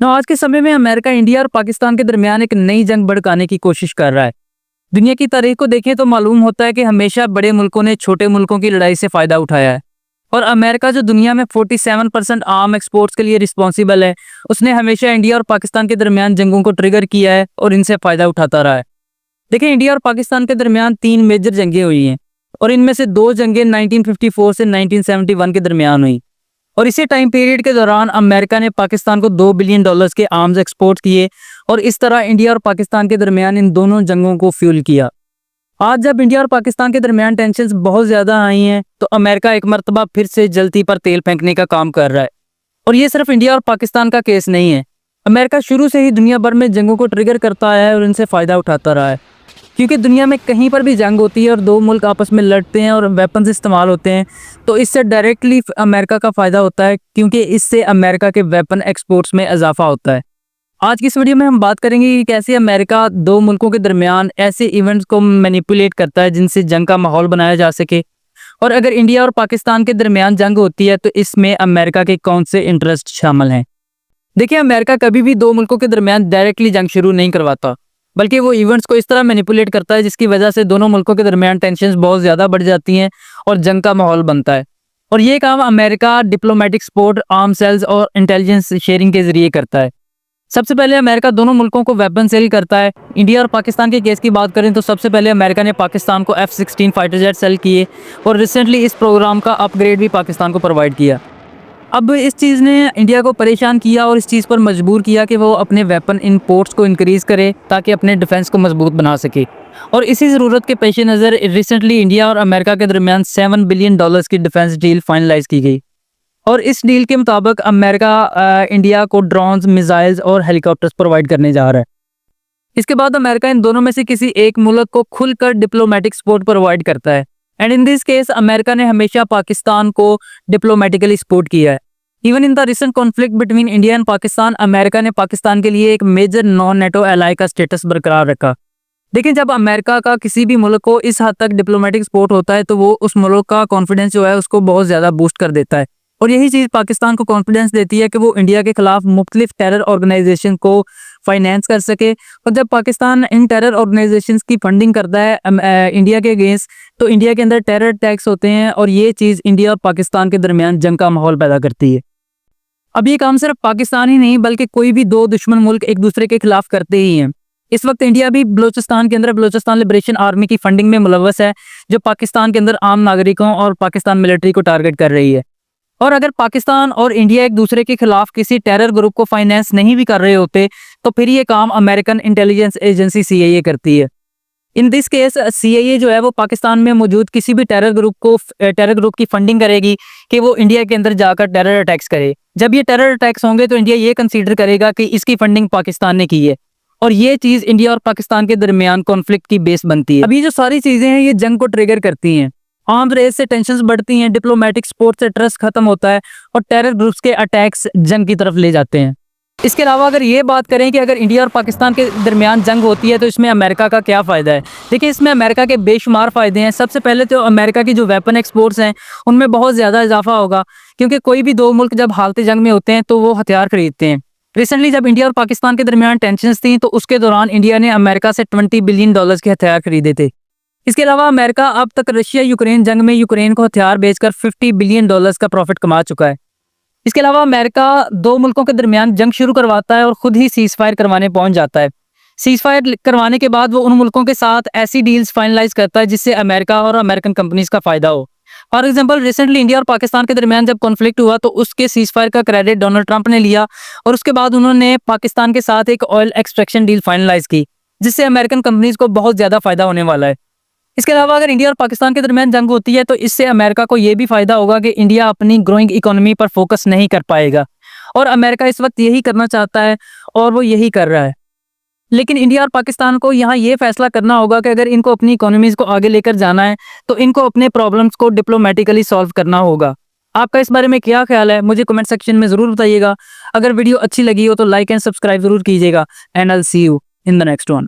ना आज के समय में अमेरिका इंडिया और पाकिस्तान के दरमियान एक नई जंग भड़काने की कोशिश कर रहा है। दुनिया की तारीख को देखें तो मालूम होता है कि हमेशा बड़े मुल्कों ने छोटे मुल्कों की लड़ाई से फायदा उठाया है। और अमेरिका जो दुनिया में 47% आर्म एक्सपोर्ट्स के लिए रिस्पॉन्सिबल है, उसने हमेशा इंडिया और पाकिस्तान के दरमियान जंगों को ट्रिगर किया है और इनसे फायदा उठाता रहा है। देखिए, इंडिया और पाकिस्तान के दरमियान 3 मेजर जंगें हुई हैं और इनमें से 2 जंगें 1954 से 1971 के दरमियान हुई। और इसी टाइम पीरियड के दौरान अमेरिका ने पाकिस्तान को $2 बिलियन के आर्म्स एक्सपोर्ट किए और इस तरह इंडिया और पाकिस्तान के दरमियान इन दोनों जंगों को फ्यूल किया। आज जब इंडिया और पाकिस्तान के दरमियान टेंशन्स बहुत ज़्यादा आई हैं, तो अमेरिका एक मर्तबा फिर से जलती पर तेल फेंकने का काम कर रहा है। और ये सिर्फ इंडिया और पाकिस्तान का केस नहीं है। अमेरिका शुरू से ही दुनिया भर में जंगों को ट्रिगर करता है और इनसे फ़ायदा उठाता रहा है। क्योंकि दुनिया में कहीं पर भी जंग होती है और दो मुल्क आपस में लड़ते हैं और वेपन्स इस्तेमाल होते हैं, तो इससे डायरेक्टली अमेरिका का फ़ायदा होता है, क्योंकि इससे अमेरिका के वेपन एक्सपोर्ट्स में इजाफा होता है। आज की इस वीडियो में हम बात करेंगे कि कैसे अमेरिका दो मुल्कों के दरमियान ऐसे इवेंट्स को मैनिपुलेट करता है जिनसे जंग का माहौल बनाया जा सके। और अगर इंडिया और पाकिस्तान के दरमियान जंग होती है तो इसमें अमेरिका के कौन से इंटरेस्ट शामिल हैं। देखिए, अमेरिका कभी भी दो मुल्कों के दरमियान डायरेक्टली जंग शुरू नहीं करवाता, बल्कि वो इवेंट्स को इस तरह मैनिपुलेट करता है जिसकी वजह से दोनों मुल्कों के दरमियान टेंशन्स बहुत ज़्यादा बढ़ जाती हैं और जंग का माहौल बनता है। और ये काम America diplomatic support, arm sales और इंटेलिजेंस शेयरिंग के जरिए करता है। सबसे पहले अमेरिका दोनों मुल्कों को वेपन सेल करता है। इंडिया और पाकिस्तान के केस की बात करें तो सबसे पहले अमेरिका ने पाकिस्तान को F-16 फाइटर जेट सेल किए और रिसेंटली इस प्रोग्राम का अपग्रेड भी पाकिस्तान को प्रोवाइड किया। अब इस चीज़ ने इंडिया को परेशान किया और इस चीज़ पर मजबूर किया कि वो अपने वेपन इंपोर्ट्स को इंक्रीज़ करे ताकि अपने डिफेंस को मजबूत बना सके। और इसी ज़रूरत के पेश नज़र रिसेंटली इंडिया और अमेरिका के दरमियान $7 बिलियन की डिफेंस डील फाइनलाइज की गई। और इस डील के मुताबिक अमेरिका इंडिया को ड्रोन्स, मिसाइल्स और हेलीकॉप्टर्स प्रोवाइड करने जा रहा है। इसके बाद अमेरिका इन दोनों में से किसी एक मुल्क को खुलकर डिप्लोमेटिक सपोर्ट प्रोवाइड करता है। And in this case America ने हमेशा पाकिस्तान को डिप्लोमेटिकली सपोर्ट किया है। Even in the recent conflict between India and Pakistan, America ने पाकिस्तान के लिए एक मेजर नॉन नेटो एलाई का स्टेटस बरकरार रखा। लेकिन जब अमेरिका का किसी भी मुल्क को इस हद तक डिप्लोमेटिक सपोर्ट होता है तो वो उस मुल्क का कॉन्फिडेंस जो है उसको बहुत ज़्यादा बूस्ट कर देता है। और यही चीज़ पाकिस्तान को कॉन्फिडेंस देती है कि वो इंडिया के खिलाफ मुख्तलिफ टेरर ऑर्गेनाइजेशन को फाइनेंस कर सके। और जब पाकिस्तान इन टेरर ऑर्गेनाइजेशंस की फंडिंग करता है इंडिया के अगेंस्ट, तो इंडिया के अंदर टेरर अटैक्स होते हैं और ये चीज़ इंडिया और पाकिस्तान के दरमियान जंग का माहौल पैदा करती है। अब ये काम सिर्फ पाकिस्तान ही नहीं बल्कि कोई भी दो दुश्मन मुल्क एक दूसरे के खिलाफ करते ही हैं। इस वक्त इंडिया भी बलूचिस्तान के अंदर बलूचिस्तान लिबरेशन आर्मी की फंडिंग में मुलव्वस है, जो पाकिस्तान के अंदर आम नागरिकों और पाकिस्तान मिलिट्री को टारगेट कर रही है। और अगर पाकिस्तान और इंडिया एक दूसरे के खिलाफ किसी टेरर ग्रुप को फाइनेंस नहीं भी कर रहे होते तो फिर ये काम अमेरिकन इंटेलिजेंस एजेंसी CIA करती है। इन दिस केस CIA जो है वो पाकिस्तान में मौजूद किसी भी टेरर ग्रुप की फंडिंग करेगी कि वो इंडिया के अंदर जाकर टेरर अटैक्स करे। जब ये टेरर अटैक्स होंगे तो इंडिया ये कंसीडर करेगा कि इसकी फंडिंग पाकिस्तान ने की है और ये चीज़ इंडिया और पाकिस्तान के दरमियान कॉन्फ्लिक्ट की बेस बनती है। अभी जो सारी चीज़ें हैं ये जंग को ट्रिगर करती हैं। आर्म रेस से टेंशन्स बढ़ती हैं, डिप्लोमेटिक सपोर्ट से ट्रस्ट खत्म होता है और टेरर ग्रुप्स के अटैक्स जंग की तरफ ले जाते हैं। इसके अलावा अगर ये बात करें कि अगर इंडिया और पाकिस्तान के दरमियान जंग होती है तो इसमें अमेरिका का क्या फ़ायदा है। देखिए, इसमें अमेरिका के बेशुमार फ़ायदे हैं। सबसे पहले तो अमेरिका की जो वेपन एक्सपोर्ट्स हैं उनमें बहुत ज़्यादा इजाफा होगा, क्योंकि कोई भी दो मुल्क जब हालत जंग में होते हैं तो वो हथियार खरीदते हैं। रिसेंटली जब इंडिया और पाकिस्तान के दरमियान टेंशन्स थी तो उसके दौरान इंडिया ने अमेरिका से $20 बिलियन के हथियार खरीदे थे। इसके अलावा अमेरिका अब तक रशिया यूक्रेन जंग में यूक्रेन को हथियार बेचकर $50 बिलियन का प्रॉफिट कमा चुका है। इसके अलावा अमेरिका दो मुल्कों के दरमियान जंग शुरू करवाता है और खुद ही सीज फायर करवाने पहुंच जाता है। सीज फायर करवाने के बाद वो उन मुल्कों के साथ ऐसी डील्स फाइनलाइज करता है जिससे अमेरिका और अमेरिकन कंपनीज का फायदा हो। फॉर एग्जांपल, रिसेंटली इंडिया और पाकिस्तान के दरमियान जब कॉन्फ्लिक्ट हुआ तो उसके सीज फायर का क्रेडिट डोनाल्ड ट्रंप ने लिया और उसके बाद उन्होंने पाकिस्तान के साथ एक ऑयल एक्सट्रैक्शन डील फाइनलाइज की जिससे अमेरिकन कंपनीज को बहुत ज़्यादा फायदा होने वाला है। इसके अलावा अगर इंडिया और पाकिस्तान के दरमियान जंग होती है तो इससे अमेरिका को ये भी फायदा होगा कि इंडिया अपनी ग्रोइंग इकोनॉमी पर फोकस नहीं कर पाएगा और अमेरिका इस वक्त यही करना चाहता है और वो यही कर रहा है। लेकिन इंडिया और पाकिस्तान को यहाँ ये फैसला करना होगा कि अगर इनको अपनी इकोनॉमीज को आगे लेकर जाना है तो इनको अपने प्रॉब्लम्स को डिप्लोमेटिकली सॉल्व करना होगा। आपका इस बारे में क्या ख्याल है मुझे कमेंट सेक्शन में ज़रूर बताइएगा। अगर वीडियो अच्छी लगी हो तो लाइक एंड सब्सक्राइब ज़रूर कीजिएगा। And I will see you in the next one.